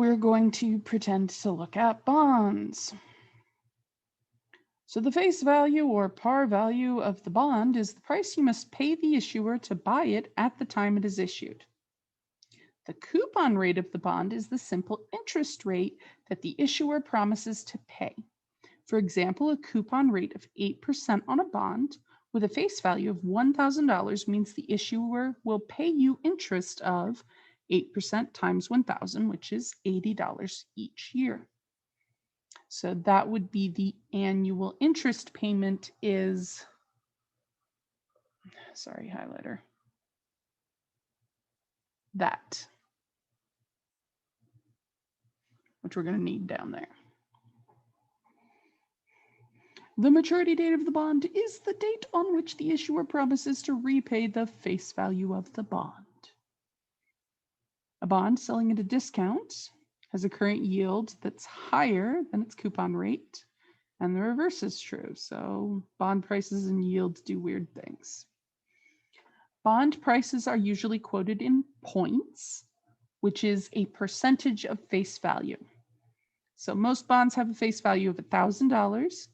we're going to pretend to look at bonds. So the face value or par value of the bond is the price you must pay the issuer to buy it at the time it is issued. The coupon rate of the bond is the simple interest rate that the issuer promises to pay. For example, a coupon rate of 8% on a bond with a face value of $1,000 means the issuer will pay you interest of 8% times 1,000, which is $80 each year. So that would be the annual interest payment is, sorry, highlighter, that, which we're going to need down there. The maturity date of the bond is the date on which the issuer promises to repay the face value of the bond. A bond selling at a discount has a current yield that's higher than its coupon rate, and the reverse is true. So bond prices and yields do weird things. Bond prices are usually quoted in points, which is a percentage of face value. So most bonds have a face value of $1,000.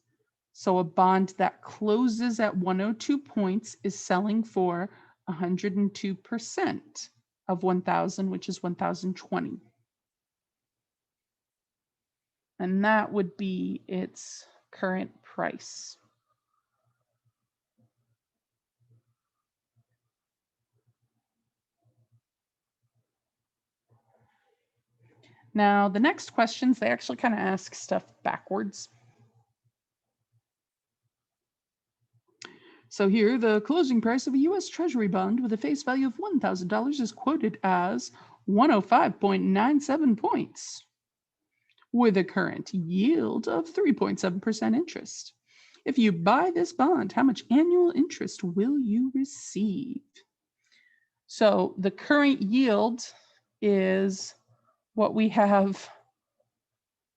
So a bond that closes at 102 points is selling for 102% of 1,000, which is 1,020. And that would be its current price. Now, the next questions, they actually kind of ask stuff backwards. So here, the closing price of a U.S. Treasury bond with a face value of $1,000 is quoted as 105.97 points, with a current yield of 3.7% interest. If you buy this bond, how much annual interest will you receive? So the current yield is what we have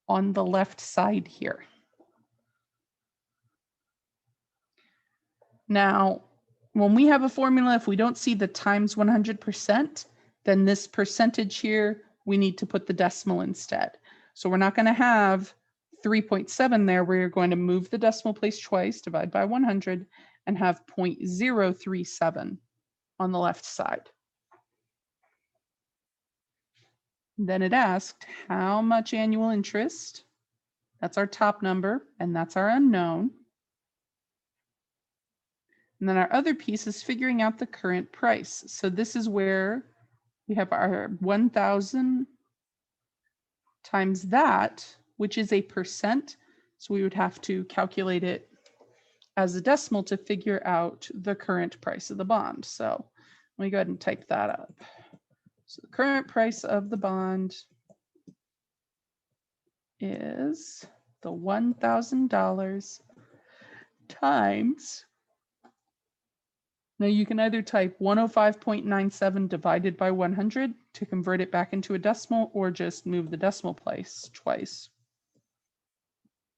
on the left side here. Now, when we have a formula, if we don't see the times 100%, then this percentage here, we need to put the decimal instead. So we're not going to have 3.7 there. We're going to move the decimal place twice, divide by 100, and have 0.037 on the left side. Then it asked how much annual interest. That's our top number, and that's our unknown. And then our other piece is figuring out the current price. So this is where we have our 1,000 times that, which is a percent. So we would have to calculate it as a decimal to figure out the current price of the bond. So let me go ahead and type that up. So the current price of the bond is the $1,000 times, now you can either type 105.97 divided by 100 to convert it back into a decimal, or just move the decimal place twice,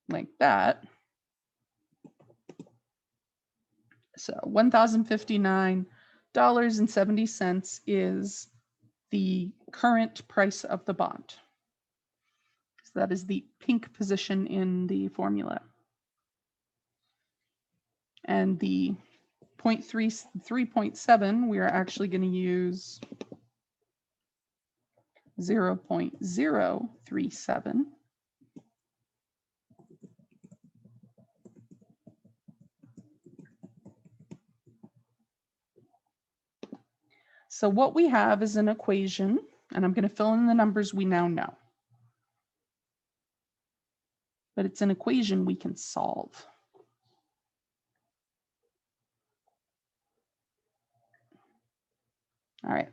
like that. So $1,059.70 is the current price of the bond. So that is the pink position in the formula. And the 3.7, we are actually going to use 0.037. So what we have is an equation, and I'm going to fill in the numbers we now know. But it's an equation we can solve. All right,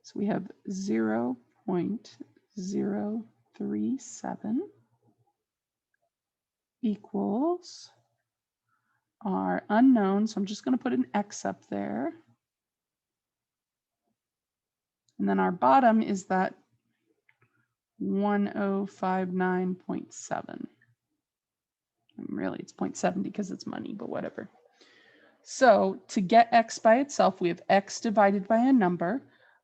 so we have 0.037 equals our unknown. So I'm just going to put an X up there. And then our bottom is that 1059.7. Really, it's 0.7 because it's money, but whatever. So to get X by itself, we have X divided by a number.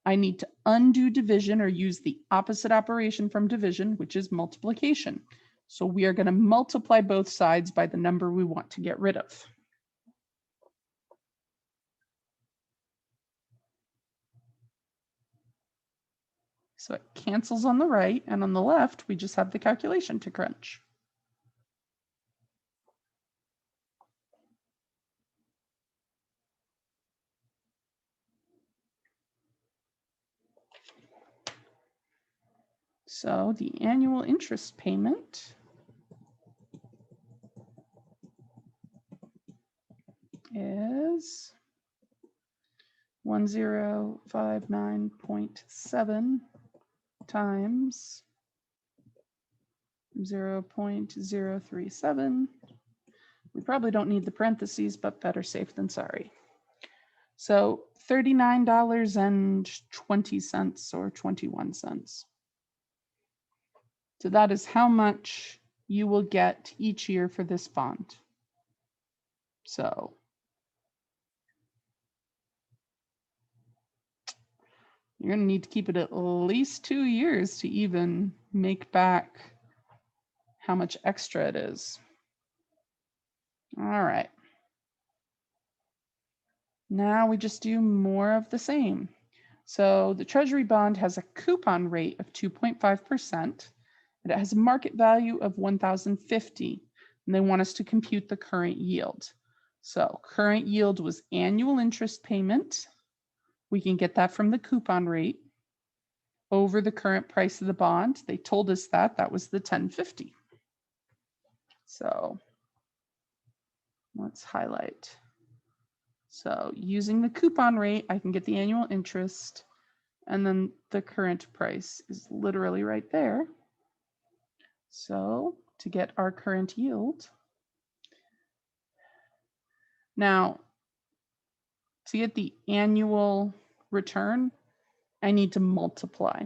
I need to undo division or use the opposite operation from division, which is multiplication. So we are going to multiply both sides by the number we want to get rid of. So it cancels on the right, and on the left, we just have the calculation to crunch. So the annual interest payment is 1059.7 times 0.037. We probably don't need the parentheses, but better safe than sorry. So $39.20 or 21 cents. So that is how much you will get each year for this bond. So you're going to need to keep it at least 2 years to even make back how much extra it is. All right. Now we just do more of the same. So the Treasury bond has a coupon rate of 2.5%, and it has a market value of 1,050, and they want us to compute the current yield. So current yield was annual interest payment. We can get that from the coupon rate over the current price of the bond. They told us that was the 1050. So let's highlight. So using the coupon rate, I can get the annual interest, and then the current price is literally right there. So to get our current yield, now to get the annual return, I need to multiply.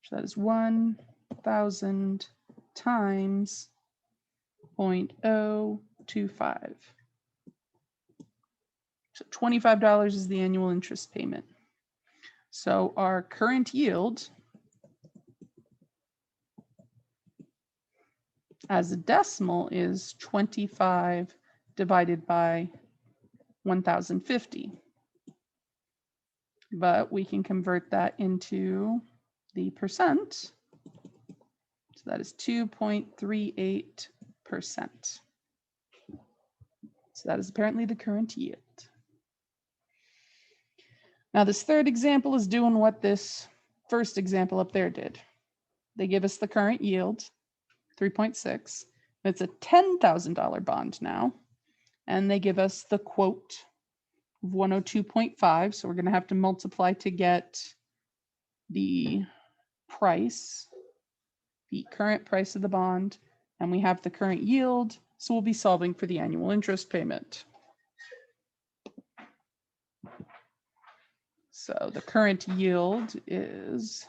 So that is 1,000 times 0.025. So $25 is the annual interest payment. So our current yield as a decimal is 25 divided by 1,050. But we can convert that into the percent. So that is 2.38%. So that is apparently the current yield. Now this third example is doing what this first example up there did. They give us the current yield, 3.6. It's a $10,000 bond now. And they give us the quote of 102.5. So we're going to have to multiply to get the price, the current price of the bond, and we have the current yield. So we'll be solving for the annual interest payment. So the current yield is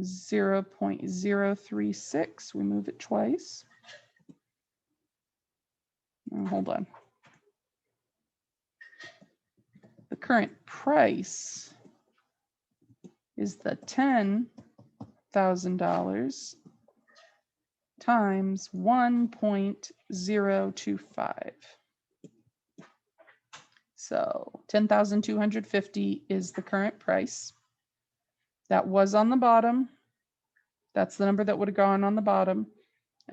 0.036. We move it twice. Oh, hold on. The current price is the $10,000 times 1.025. So 10,250 is the current price. That was on the bottom. That's the number that would have gone on the bottom.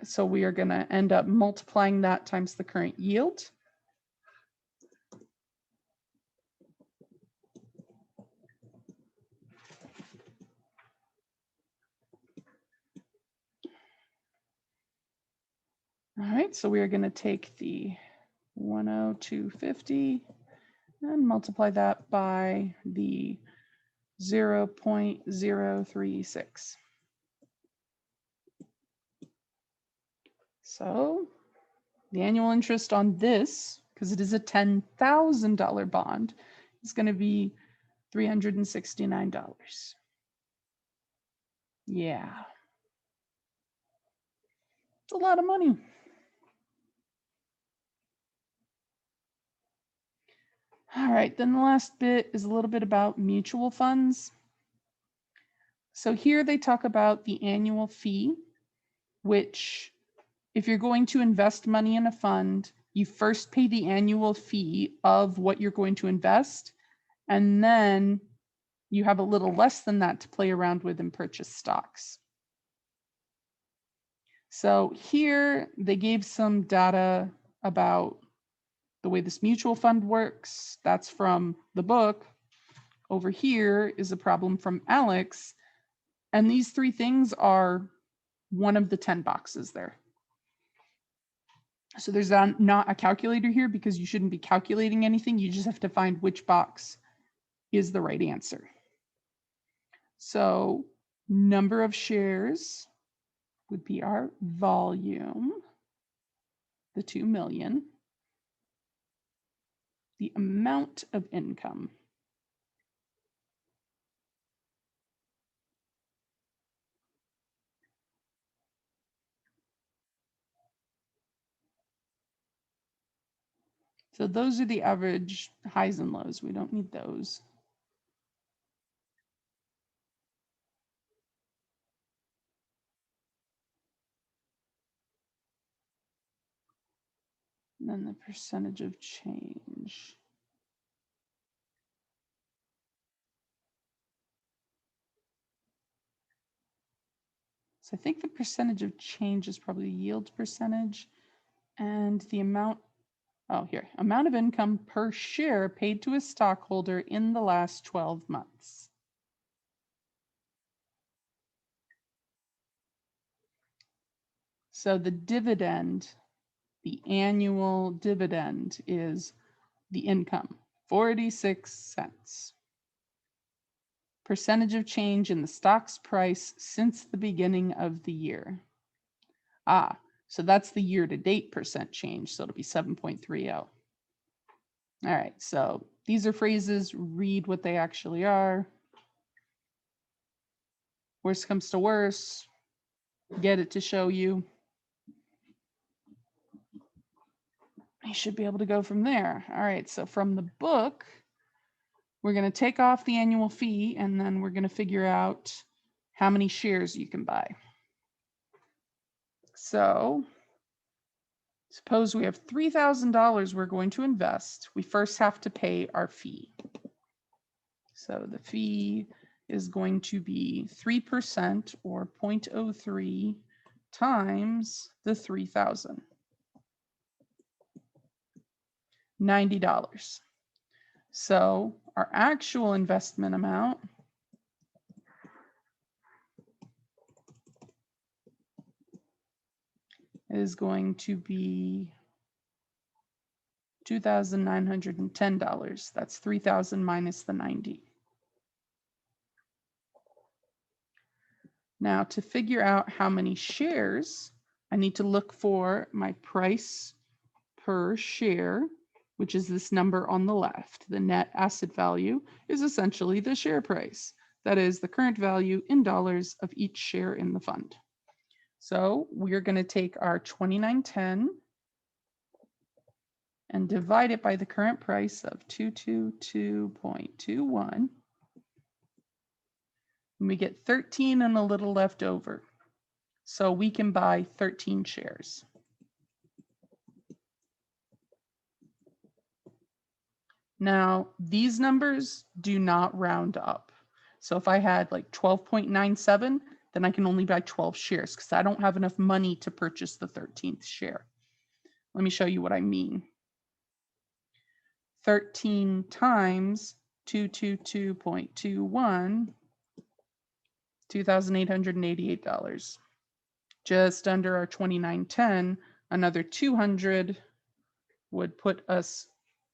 So we are going to end up multiplying that times the current yield. All right, so we are going to take the 102.50 and multiply that by the 0.036. So the annual interest on this, because it is a $10,000 bond, is going to be $369. Yeah. It's a lot of money. All right, then the last bit is a little bit about mutual funds. So here they talk about the annual fee, which if you're going to invest money in a fund, you first pay the annual fee of what you're going to invest, and then you have a little less than that to play around with and purchase stocks. So here they gave some data about the way this mutual fund works. That's from the book. Over here is a problem from Alex. And these three things are one of the 10 boxes there. So there's not a calculator here because you shouldn't be calculating anything. You just have to find which box is the right answer. So number of shares would be our volume, the 2 million, the amount of income. So those are the average highs and lows. We don't need those. And then the percentage of change. So I think the percentage of change is probably yield percentage, and the amount, oh here, amount of income per share paid to a stockholder in the last 12 months. So the dividend, the annual dividend is the income, 46 cents. Percentage of change in the stock's price since the beginning of the year. Ah, so that's the year-to-date percent change, so it'll be 7.30. All right, so these are phrases, read what they actually are. Worst comes to worst, get it to show you. You should be able to go from there. All right, so from the book, we're going to take off the annual fee, and then we're going to figure out how many shares you can buy. So suppose we have $3,000 we're going to invest. We first have to pay our fee. So the fee is going to be 3% or 0.03 times the 3,000. $90. So our actual investment amount is going to be $2,910. That's 3,000 minus the 90. Now to figure out how many shares, I need to look for my price per share, which is this number on the left. The net asset value is essentially the share price. That is the current value in dollars of each share in the fund. So we're going to take our 2910 and divide it by the current price of 222.21. And we get 13 and a little left over. So we can buy 13 shares. Now, these numbers do not round up. So if I had like 12.97, then I can only buy 12 shares because I don't have enough money to purchase the 13th share. Let me show you what I mean. 13 times 222.21, $2,888. Just under our 2910, another 200 would put us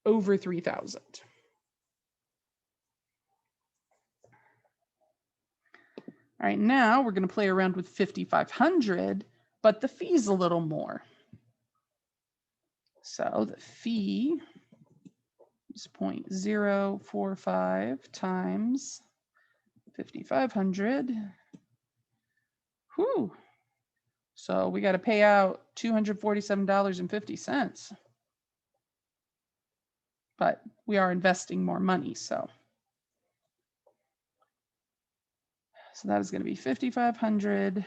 over 3,000. All right, now we're going to play around with 5,500, but the fee's a little more. So the fee is 0.045 times 5,500 Whew. So we got to pay out $247.50. But we are investing more money, so that is going to be 5,500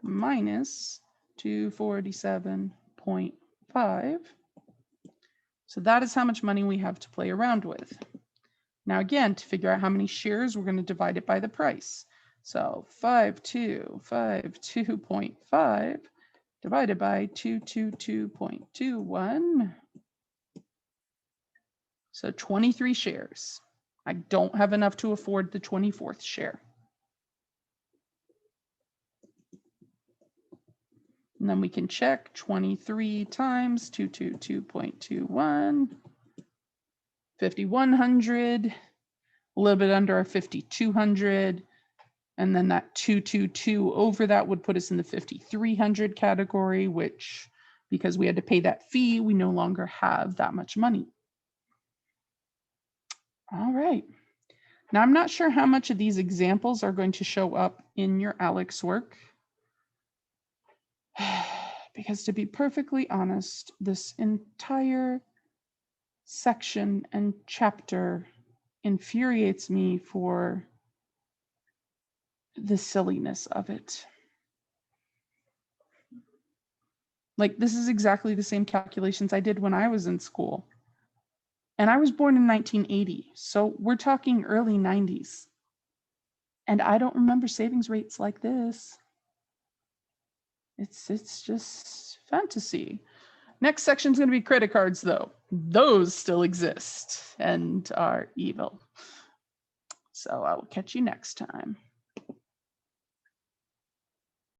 minus 247.5. So that is how much money we have to play around with. Now again, to figure out how many shares, we're going to divide it by the price. So 5252.5 divided by 222.21. So 23 shares. I don't have enough to afford the 24th share. And then we can check 23 times 222.21, 5,100, a little bit under our 5,200. And then that 222 over that would put us in the 5,300 category, which, because we had to pay that fee, we no longer have that much money. All right. Now, I'm not sure how much of these examples are going to show up in your ALEKS work. Because to be perfectly honest, this entire section and chapter infuriates me for the silliness of it. Like, this is exactly the same calculations I did when I was in school. And I was born in 1980, so we're talking early 90s. And I don't remember savings rates like this. It's just fantasy. Next section is going to be credit cards, though. Those still exist and are evil. So I will catch you next time.